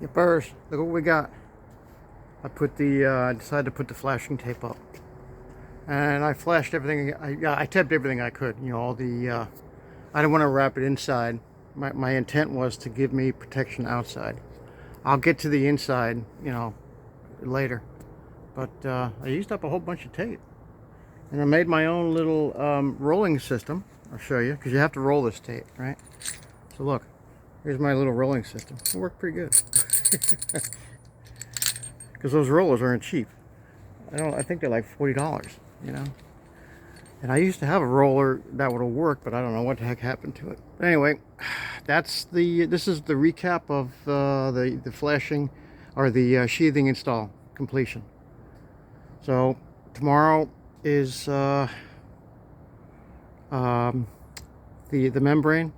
Yippers, look what we got. I decided to put the flashing tape up. And I flashed everything, I taped everything I could. You know, all the, I didn't want to wrap it inside. My intent was to give me protection outside. I'll get to the inside, you know, later. But I used up a whole bunch of tape. And I made my own little rolling system. I'll show you, because you have to roll this tape, right? So look, here's my little rolling system. It worked pretty good. Because those rollers aren't cheap. I think they're like $40, you know. And I used to have a roller that would have worked, but I don't know what the heck happened to it. But anyway, this is the recap of the flashing or the sheathing install completion. So tomorrow is the membrane,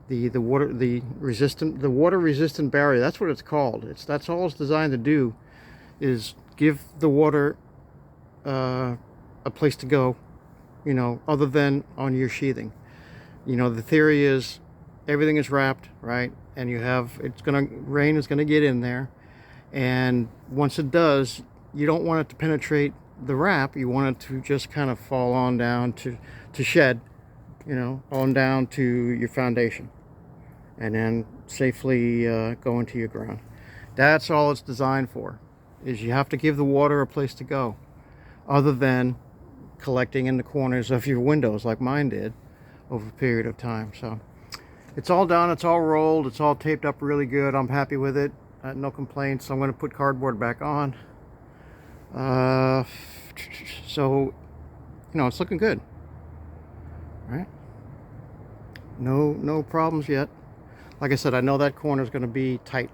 the water resistant barrier. That's what it's called. That's all it's designed to do, is give the water a place to go, you know, other than on your sheathing. You know, the theory is everything is wrapped, right? And rain is gonna get in there, and once it does, you don't want it to penetrate the wrap. You want it to just kind of fall on down to shed, you know, on down to your foundation, and then safely go into your ground. That's all it's designed for, is you have to give the water a place to go, other than collecting in the corners of your windows like mine did over a period of time. So it's all done, it's all rolled, it's all taped up really good. I'm happy with it, no complaints. I'm going to put cardboard back on. So, you know, it's looking good, right? No problems yet. Like I said, I know that corner is going to be tight.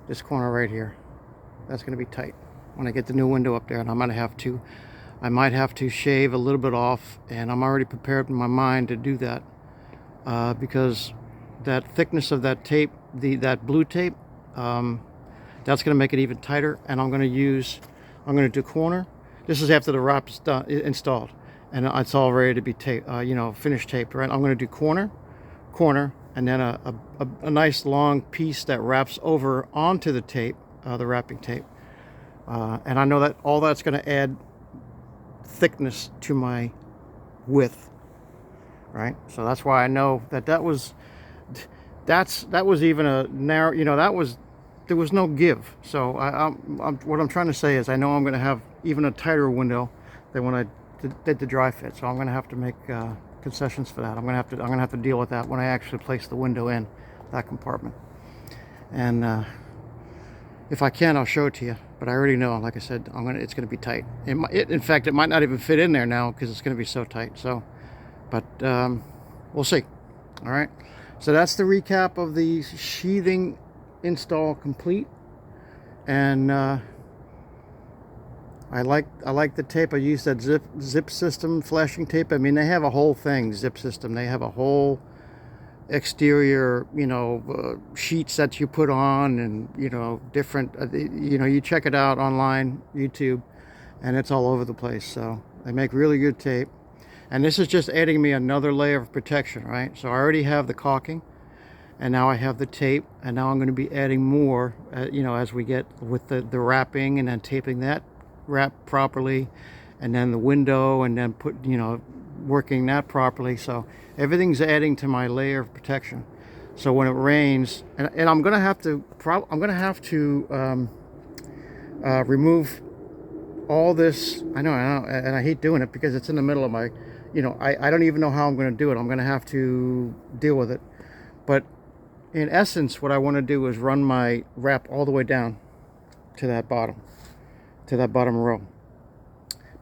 This corner right here, that's going to be tight when I get the new window up there, and I might have to shave a little bit off, and I'm already prepared in my mind to do that, because that thickness of that tape, that blue tape, that's going to make it even tighter. And I'm going to do corner. This is after the wrap is done, installed, and it's all ready to be taped, you know, finished taped, right? I'm going to do corner, and then a nice long piece that wraps over onto the tape, the wrapping tape. And I know that all that's going to add thickness to my width, right? So that's why I know that was even a narrow, you know, there was no give. So what I'm trying to say is, I know I'm going to have even a tighter window than when I did the dry fit. So I'm going to have to make concessions for that. I'm going to have to deal with that when I actually place the window in that compartment. And if I can, I'll show it to you. But I already know, like I said, it's going to be tight. In fact, it might not even fit in there now because it's going to be so tight. So, but we'll see. All right. So that's the recap of the sheathing install complete. And I like the tape. I used that zip system flashing tape. I mean, they have a whole thing, zip system. They have a whole exterior, you know, sheets that you put on, and, you know, different, you know, you check it out online, YouTube, and it's all over the place. So they make really good tape. And this is just adding me another layer of protection, right? So I already have the caulking, and now I have the tape, and now I'm going to be adding more, you know, as we get with the wrapping, and then taping that wrap properly, and then the window, and then working that properly. So everything's adding to my layer of protection. So when it rains, and I'm gonna have to remove all this. I know, and I hate doing it because it's in the middle of my, you know, I don't even know how I'm going to do it. I'm going to have to deal with it. But in essence, what I want to do is run my wrap all the way down to that bottom row,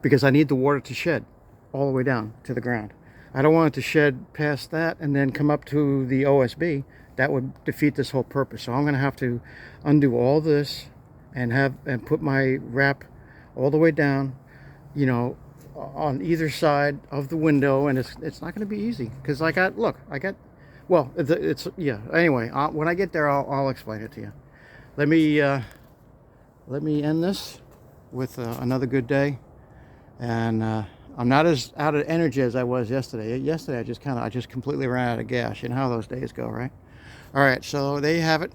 because I need the water to shed all the way down to the ground. I don't want it to shed past that and then come up to the OSB. That would defeat this whole purpose. So I'm going to have to undo all this and put my wrap all the way down, you know, on either side of the window. And it's not going to be easy, because yeah. Anyway, when I get there, I'll explain it to you. Let me end this with another good day. And I'm not as out of energy as I was yesterday. Yesterday I just completely ran out of gas. You know how those days go, right? All right, so there you have it.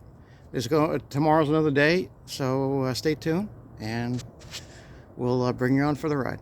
Tomorrow's another day, so stay tuned, and we'll bring you on for the ride.